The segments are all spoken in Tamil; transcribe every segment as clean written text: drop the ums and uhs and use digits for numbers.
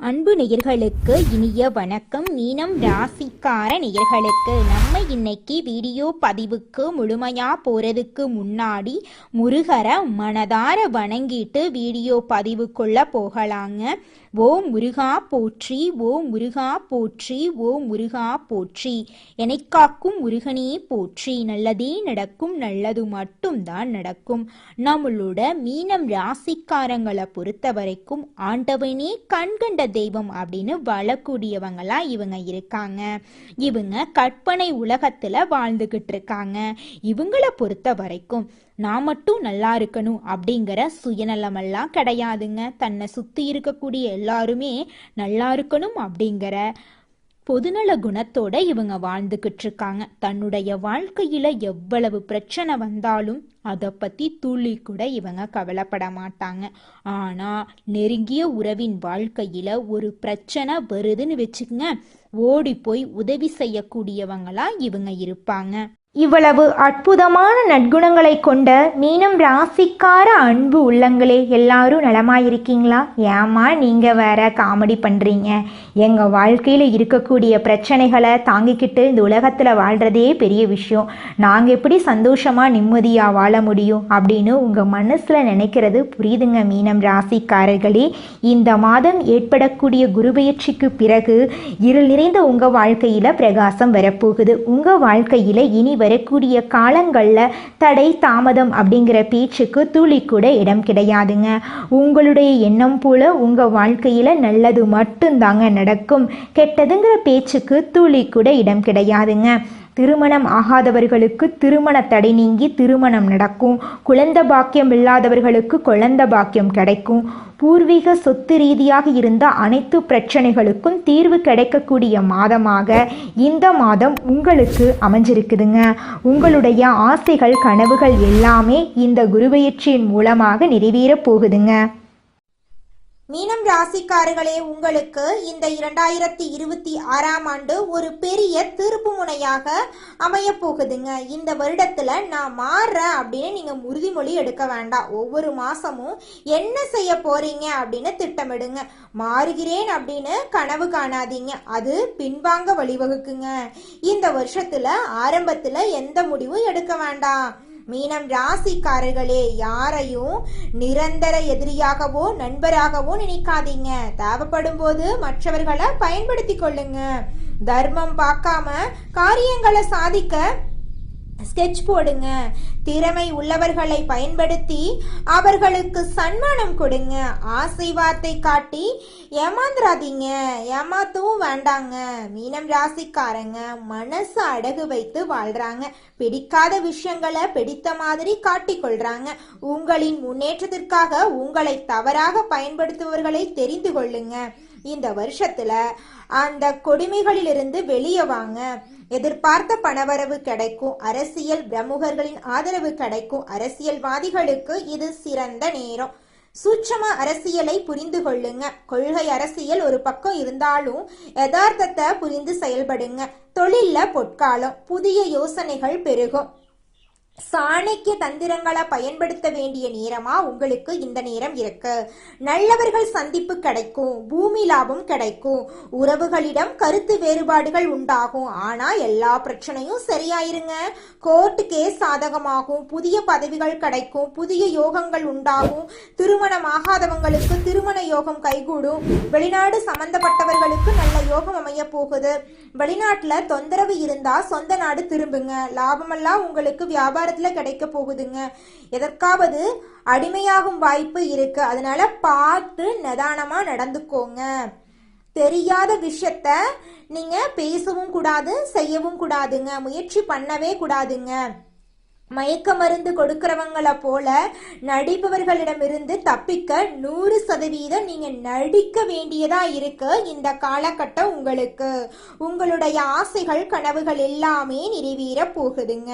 அன்பு நேயர்களுக்கு இனிய வணக்கம். மீனம் ராசிக்கார நேயர்களுக்கு நம்ம இன்னைக்கு வீடியோ பதிவுக்கு முழுமையா போறதுக்கு முன்னாடி முருகரை மனதார வணங்கிட்டு வீடியோ பதிவுக்குள்ள போகலாங்க. ஓ முருகா போற்றி, ஓ முருகா போற்றி, ஓ முருகா போற்றி, எனைக்காக்கும் முருகனே போற்றி. நல்லதே நடக்கும், நல்லது மட்டும்தான் நடக்கும். நம்மளோட மீனம் ராசிக்காரங்களை பொறுத்த வரைக்கும் ஆண்டவனே கண்கண்ட தெய்வம் அப்படின்னு வாழக்கூடியவங்களா இவங்க இருக்காங்க. இவங்க கற்பனை உலகத்துல வாழ்ந்துகிட்டு இருக்காங்க. இவங்களை பொறுத்த வரைக்கும் நான் மட்டும் நல்லா இருக்கணும் அப்படிங்கிற சுயநலமெல்லாம் கிடையாதுங்க. தன்னை சுத்தி இருக்கக்கூடிய எல்லாருமே நல்லா இருக்கணும் அப்படிங்கிற பொதுநல குணத்தோட இவங்க வாழ்ந்துகிட்டு இருக்காங்க. தன்னுடைய வாழ்க்கையில எவ்வளவு பிரச்சனை வந்தாலும் அதை பத்தி துளி கூட இவங்க கவலைப்பட மாட்டாங்க. ஆனா நெருங்கிய உறவின் வாழ்க்கையில ஒரு பிரச்சனை வருதுன்னு வச்சுக்கங்க, ஓடி போய் உதவி செய்யக்கூடியவங்களா இவங்க இருப்பாங்க. இவ்வளவு அற்புதமான நற்குணங்களை கொண்ட மீனம் ராசிக்கார அன்பு உள்ளங்களே, எல்லாரும் நலமாயிருக்கீங்களா? ஏமா நீங்கள் வேற காமெடி பண்ணுறீங்க? எங்கள் வாழ்க்கையில் இருக்கக்கூடிய பிரச்சனைகளை தாங்கிக்கிட்டு இந்த உலகத்தில் வாழ்கிறதே பெரிய விஷயம். நாங்கள் எப்படி சந்தோஷமாக நிம்மதியாக வாழ முடியும் அப்படின்னு உங்கள் மனசில் நினைக்கிறது புரியுதுங்க மீனம் ராசிக்காரர்களே. இந்த மாதம் ஏற்படக்கூடிய குருபெயர்ச்சிக்கு பிறகு இருள் நிறைந்த உங்கள் வாழ்க்கையில் பிரகாசம் வரப்போகுது. உங்கள் வாழ்க்கையில் இனி வரக்கூடிய காலங்களில் தடை தாமதம் அப்படிங்கிற பேச்சுக்கு துளி கூட இடம் கிடையாதுங்க. உங்களுடைய எண்ணம் போல உங்கள் வாழ்க்கையில் நல்லது மட்டும்தாங்க நடக்கும். கெட்டதுங்கிற பேச்சுக்கு துளி கூட இடம் கிடையாதுங்க. திருமணம் ஆகாதவர்களுக்கு திருமண தடை நீங்கி திருமணம் நடக்கும். குழந்தை பாக்கியம் இல்லாதவர்களுக்கு குழந்தை பாக்கியம் கிடைக்கும். பூர்வீக சொத்து ரீதியாக இருந்த அனைத்து பிரச்சனைகளுக்கும் தீர்வு கிடைக்கக்கூடிய மாதமாக இந்த மாதம் உங்களுக்கு அமைஞ்சிருக்குதுங்க. உங்களுடைய ஆசைகள் கனவுகள் எல்லாமே இந்த குருபெயர்ச்சியின் மூலமாக நிறைவேறப் போகுதுங்க. மீனம் ராசிக்காரர்களே, உங்களுக்கு இந்த 2026ஆம் ஆண்டு ஒரு பெரிய திருப்பு முனையாக அமைய போகுதுங்க. இந்த வருடத்துல நான் மாறுறேன் அப்படின்னு நீங்க உறுதிமொழி எடுக்க வேண்டாம். ஒவ்வொரு மாசமும் என்ன செய்ய போறீங்க அப்படின்னு திட்டமிடுங்க. மாறுகிறேன் அப்படின்னு கனவு காணாதீங்க, அது பின்வாங்க வழிவகுக்குங்க. இந்த வருஷத்துல ஆரம்பத்துல எந்த முடிவும் எடுக்க வேண்டாம். மீனம் ராசிக்காரர்களே, யாரையும் நிரந்தர எதிரியாகவோ நண்பராகவோ நினைக்காதீங்க. தேவைப்படும் போது மற்றவர்களை பயன்படுத்தி கொள்ளுங்க. தர்மம் பார்க்காம காரியங்களை சாதிக்க ஸ்கெட்ச் போடுங்க. திறமை உள்ளவர்களை பயன்படுத்தி அவர்களுக்கு சன்மானம் கொடுங்க. ஆசை வார்த்தை காட்டி ஏமாந்துராதீங்க, ஏமாத்தவும் வேண்டாங்க. மீனம் ராசிக்காரங்க மனசு அடகு வைத்து வாழ்றாங்க. பிடிக்காத விஷயங்களை பிடித்த மாதிரி காட்டிக்கொள்றாங்க. உங்களின் முன்னேற்றத்திற்காக உங்களை தவறாக பயன்படுத்துபவர்களை தெரிந்து கொள்ளுங்க. இந்த வருஷத்துல அந்த கொடுமைகளிலிருந்து வெளியே வாங்க. எதிர்பார்த்த பணவரவு கிடைக்கும். அரசியல் பிரமுகர்களின் ஆதரவு கிடைக்கும். அரசியல்வாதிகளுக்கு இது சிறந்த நேரம். சூட்சம அரசியலை புரிந்து கொள்ளுங்க. கொள்கை அரசியல் ஒரு பக்கம் இருந்தாலும் யதார்த்தத்தை புரிந்து செயல்படுங்க. தொழில்ல பொற்காலம், புதிய யோசனைகள் பெருகும். சாணக்கிய தந்திரங்களை பயன்படுத்த வேண்டிய நேரமா உங்களுக்கு இந்த நேரம் இருக்கு. நல்லவர்கள் சந்திப்பு கிடைக்கும். பூமி லாபம் கிடைக்கும். உறவுகளிடம் கருத்து வேறுபாடுகள் உண்டாகும். ஆனா எல்லா பிரச்சனையும் சரியாயிருங்க. Court case சாதகமாகும். புதிய பதவிகள் கிடைக்கும். புதிய யோகங்கள் உண்டாகும். திருமணம் ஆகாதவங்களுக்கு திருமண யோகம் கைகூடும். வெளிநாடு சம்பந்தப்பட்டவர்களுக்கு நல்ல யோகம் அமைய போகுது. வெளிநாட்டுல தொந்தரவு இருந்தா சொந்த நாடு திரும்புங்க. லாபமெல்லாம் உங்களுக்கு வியாபார கிடைக்க போகுதுங்க. எதற்காவது அடிமையாகும் வாய்ப்பு இருக்கு. அதனால பார்த்து நிதானமா நடந்துக்கோங்க. தெரியாத விஷயத்த நீங்க பேசவும் கூடாது, செய்யவும் கூடாதுங்க. முயற்சி பண்ணவே கூடாதுங்க. மயக்க மருந்து கொடுக்கிறவங்கள போல நடிப்பவர்களிடமிருந்து தப்பிக்க 100% நீங்க நடிக்க வேண்டியதா இருக்கு. இந்த காலகட்டம் உங்களுக்கு உங்களுடைய ஆசைகள் கனவுகள் எல்லாமே நிறைவேற போகுதுங்க.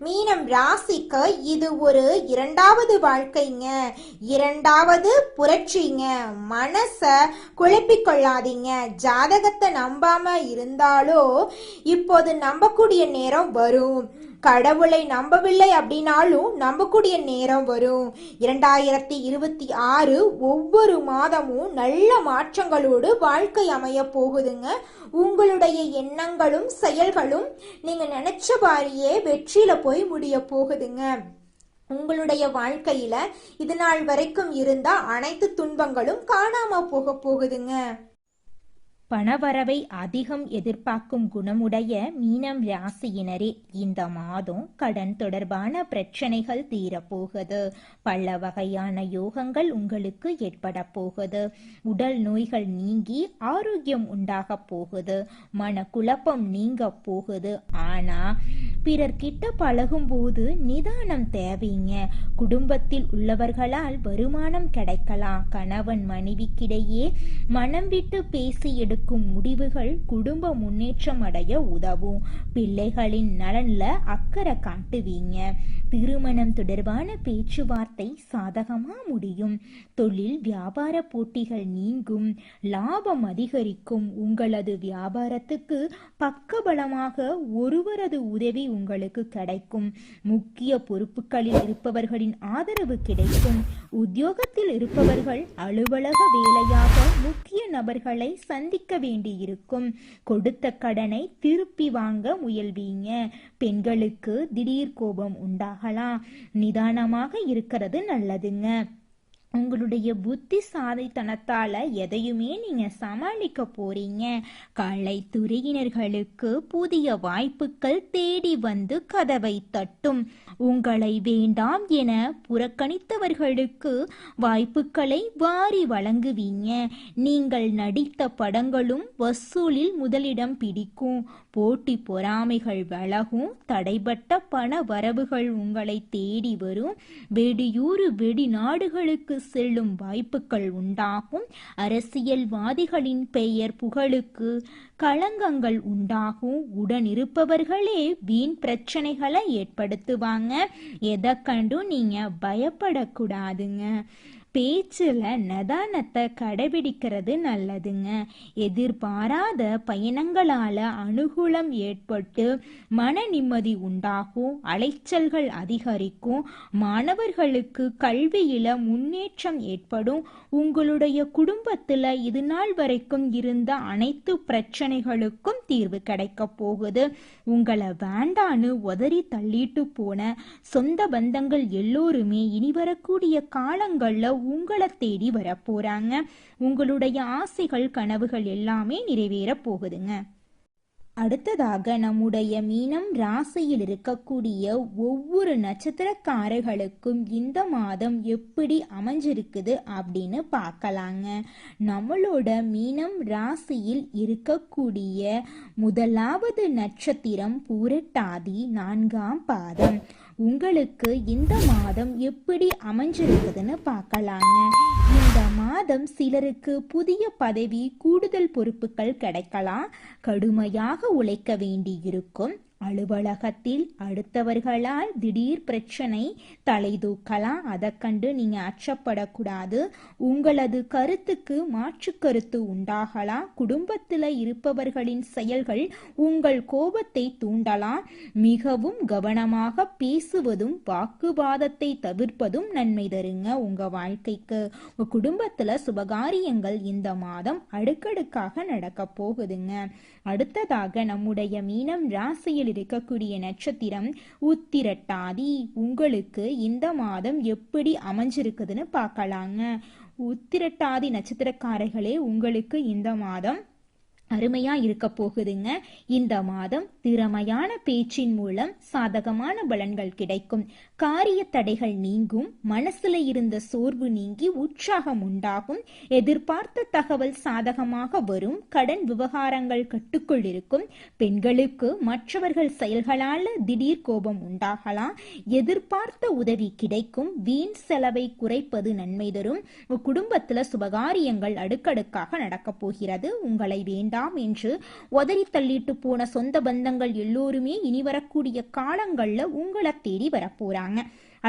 மீனம் ராசிக்கு இது ஒரு இரண்டாவது வாழ்க்கைங்க, இரண்டாவது புரட்சிங்க. மனச குழப்பிக்கொள்ளாதீங்க. ஜாதகத்தை நம்பாம இருந்தாலோ இப்போது நம்பக்கூடிய நேரம் வரும். கடவுளை நம்பவில்லை அப்படின்னாலும் நம்பக்கூடிய நேரம் வரும். 2026 ஒவ்வொரு மாதமும் நல்ல மாற்றங்களோடு வாழ்க்கை அமைய போகுதுங்க. உங்களுடைய எண்ணங்களும் செயல்களும் நீங்க நினைச்ச மாதிரியே வெற்றியில போய் முடிய போகுதுங்க. உங்களுடைய வாழ்க்கையில இது நாள் வரைக்கும் இருந்த அனைத்து துன்பங்களும் காணாம போக போகுதுங்க. பணவரவை அதிகம் எதிர்பார்க்கும் குணமுடைய மீனம் ராசியினரே, இந்த மாதம் கடன் தொடர்பான பிரச்சனைகள் தீரப்போகுது. பல வகையான யோகங்கள் உங்களுக்கு ஏற்பட போகுது. உடல் நோய்கள் நீங்கி ஆரோக்கியம் உண்டாக போகுது. மனக்குழப்பம் நீங்க போகுது. ஆனா பிறர்கிட்ட பழகும் போது நிதானம் தேவைங்க. குடும்பத்தில் உள்ளவர்களால் வருமானம் கிடைக்கலாம். கணவன் மனைவிக்கிடையே மனம் விட்டு பேசி எடுக்கும் முடிவுகள் குடும்ப முன்னேற்றம் அடைய உதவும். பிள்ளைகளின் நலன்ல அக்கறை காட்டுவீங்க. திருமணம் தொடர்பான பேச்சுவார்த்தை சாதகமா முடியும். தொழில் வியாபார போட்டிகள் நீங்கும். லாபம் அதிகரிக்கும். உங்களது வியாபாரத்துக்கு பக்கபலமாக ஒருவரது உதவி உங்களுக்கு கிடைக்கும். முக்கிய பொறுப்புகளில் இருப்பவர்களின் ஆதரவு கிடைக்கும். உத்தியோகத்தில் இருப்பவர்கள் அலுவலக வேலையாக முக்கிய நபர்களை சந்திக்க வேண்டியிருக்கும். கொடுத்த கடனை திருப்பி வாங்க முயல்வீங்க. பெண்களுக்கு திடீர் கோபம் உண்டாகலாம். நிதானமாக இருக்கிறது நல்லதுங்க. உங்களுடைய புத்திசாலித்தனத்தால எதையுமே நீங்க சமாளிக்க போறீங்க. கலைத்துறையினர்களுக்கு புதிய வாய்ப்புகள் தேடி வந்து கதவை தட்டும். உங்களை வேண்டாம் என புறக்கணித்தவர்களுக்கு வாய்ப்புகளை வாரி வழங்குவீங்க. நீங்கள் நடித்த படங்களும் வசூலில் முதலிடம் பிடிக்கும். போட்டி பொறாமைகள் விலகும். தடைபட்ட பண வரவுகள் உங்களை தேடி வரும். வெளியூர் வெளிநாடுகளுக்கு செல்லும் வாய்ப்புகள் உண்டாகும். அரசியல்வாதிகளின் பெயர் புகழுக்கு களங்கங்கள் உண்டாகும். உடன் இருப்பவர்களே வீண் பிரச்சனைகளை ஏற்படுத்துவாங்க. எதை கண்டும் நீங்க பயப்படக்கூடாதுங்க. பேச்சுல நிதானத்தை கடைபிடிக்கிறது நல்லதுங்க. எதிர்பாராத பயணங்களால அனுகூலம் ஏற்பட்டு மன நிம்மதி உண்டாகும். அலைச்சல்கள் அதிகரிக்கும். மாணவர்களுக்கு கல்வியில முன்னேற்றம் ஏற்படும். உங்களுடைய குடும்பத்துல இது நாள் வரைக்கும் இருந்த அனைத்து பிரச்சனைகளுக்கும் தீர்வு கிடைக்க போகுது. உங்களை வேண்டான்னு உதறி தள்ளிட்டு போன சொந்த பந்தங்கள் எல்லோருமே இனி வரக்கூடிய காலங்கள்ல உங்களை தேடி வர போறாங்க. உங்களுடைய ஆசைகள் கனவுகள் எல்லாமே நிறைவேற போகுதுங்க. அடுத்ததாக நம்முடைய மீனம் ராசியில் இருக்கக்கூடிய ஒவ்வொரு நட்சத்திரக்காரர்களுக்கும் இந்த மாதம் எப்படி அமைஞ்சிருக்குது அப்படின்னு பார்க்கலாங்க. நம்மளோட மீனம் ராசியில் இருக்கக்கூடிய முதலாவது நட்சத்திரம் பூரட்டாதி 4ஆம் பாதம். உங்களுக்கு இந்த மாதம் எப்படி அமைஞ்சிருக்குதுன்னு பார்க்கலாங்க. இந்த மாதம் சிலருக்கு புதிய பதவி, கூடுதல் பொறுப்புகள் கிடைக்கலாம். கடுமையாக உழைக்க வேண்டியிருக்கும். அலுவலகத்தில் அடுத்தவர்களால் திடீர் பிரச்சனை தலை தூக்கலாம். அதை கண்டு நீங்க அச்சப்படக்கூடாது. உங்களது கருத்துக்கு மாற்று கருத்து உண்டாகலாம். குடும்பத்தில் இருப்பவர்களின் செயல்கள் உங்கள் கோபத்தை தூண்டலாம். மிகவும் கவனமாக பேசுவதும் வாக்குவாதத்தை தவிர்ப்பதும் நன்மை தருங்க உங்க வாழ்க்கைக்கு. உங்க குடும்பத்துல சுபகாரியங்கள் இந்த மாதம் அடுக்கடுக்காக நடக்க போகுதுங்க. அடுத்ததாக நம்முடைய மீனம் ராசியில் இருக்கக்கூடிய நட்சத்திரம் உத்திரட்டாதி. உங்களுக்கு இந்த மாதம் எப்படி அமைஞ்சிருக்குதுன்னு பார்க்கலாங்க. உத்திரட்டாதி நட்சத்திரக்காரர்களே, உங்களுக்கு இந்த மாதம் அருமையா இருக்க போகுதுங்க. இந்த மாதம் திறமையான பேச்சின் மூலம் சாதகமான பலன்கள் கிடைக்கும். காரிய தடைகள் நீங்கும். மனசுல இருந்த சோர்வு நீங்கி உற்சாகம் உண்டாகும். எதிர்பார்த்த தகவல் சாதகமாக வரும். கடன் விவகாரங்கள் கட்டுக்குள் இருக்கும். பெண்களுக்கு மற்றவர்கள் செயல்களால திடீர் கோபம் உண்டாகலாம். எதிர்பார்த்த உதவி கிடைக்கும். வீண் செலவை குறைப்பது நன்மை தரும். குடும்பத்துல சுபகாரியங்கள் அடுக்கடுக்காக நடக்க போகிறது. உங்களை வேண்டாம் என்று உதறி தள்ளிட்டு போன சொந்த பந்தங்கள் எல்லோருமே இனி வரக்கூடிய காலங்கள்ல உங்களை தேடி வரப்போறாங்க.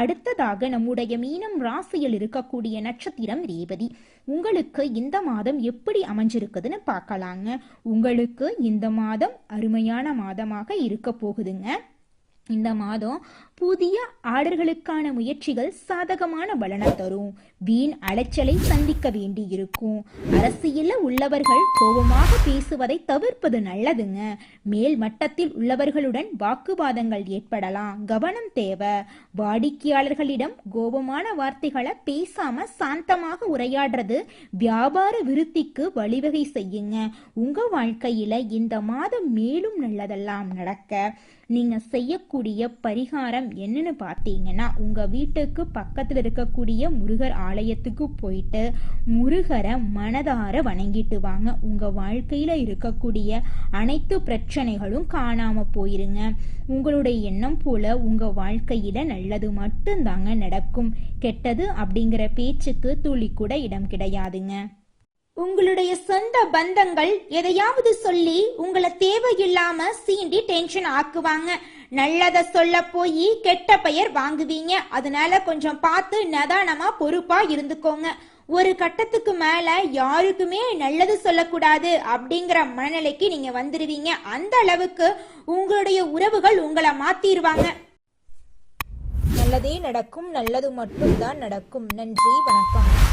அடுத்ததாக நம்முடைய மீனம் ராசியில் இருக்கக்கூடிய நட்சத்திரம் ரேவதி. உங்களுக்கு இந்த மாதம் எப்படி அமைஞ்சிருக்குதுன்னு பார்க்கலாங்க. உங்களுக்கு இந்த மாதம் அருமையான மாதமாக இருக்க போகுதுங்க. இந்த மாதம் புதிய ஆர்டர்களுக்கான முயற்சிகள் சாதகமான பலனை தரும். வீண் அலைச்சலை சந்திக்க வேண்டி இருக்கும். அரசியல்ல உள்ளவர்கள் கோபமாக பேசுவதை தவிர்ப்பது நல்லதுங்க. மேல் மட்டத்தில் உள்ளவர்களுடன் வாக்குவாதங்கள் ஏற்படலாம், கவனம் தேவை. வாடிக்கையாளர்களிடம் கோபமான வார்த்தைகளை பேசாம சாந்தமாக உரையாடுறது வியாபார விருத்திக்கு வழிவகை செய்யுங்க. உங்க வாழ்க்கையில இந்த மாதம் மேலும் நல்லதெல்லாம் நடக்க நீங்க செய்யக்கூடிய பரிகாரம் என்னன்னு பார்த்தீங்கன்னா, உங்க வீட்டுக்கு பக்கத்தில் இருக்கக்கூடிய முருகர் ஆலயத்துக்கு போயிட்டு முருகரை மனதார வணங்கிட்டு வாங்க. உங்க வாழ்க்கையில இருக்கக்கூடிய அனைத்து பிரச்சனைகளும் காணாம போயிருங்க. உங்களுடைய எண்ணம் போல உங்க வாழ்க்கையில நல்லது மட்டும்தாங்க நடக்கும். கெட்டது அப்படிங்கிற பேச்சுக்கு துளி கூட இடம் கிடையாதுங்க. உங்களுடைய சொந்த பந்தங்கள் எதையாவது சொல்லி உங்களை தேவையில்லாம சீண்டி டென்ஷன் ஆக்குவாங்க. நல்லத சொல்ல போய் கெட்ட பெயர் வாங்குவீங்க. அதனால கொஞ்சம் பார்த்து நிதானமா பொறுப்பா இருந்துக்கோங்க. ஒரு கட்டத்துக்கு மேல யாருக்குமே நல்லது சொல்லக்கூடாது அப்படிங்கிற மனநிலைக்கு நீங்க வந்துருவீங்க. அந்த அளவுக்கு உங்களுடைய உறவுகள் உங்களை மாத்திருவாங்க. நல்லதே நடக்கும், நல்லது மட்டும்தான் நடக்கும். நன்றி, வணக்கம்.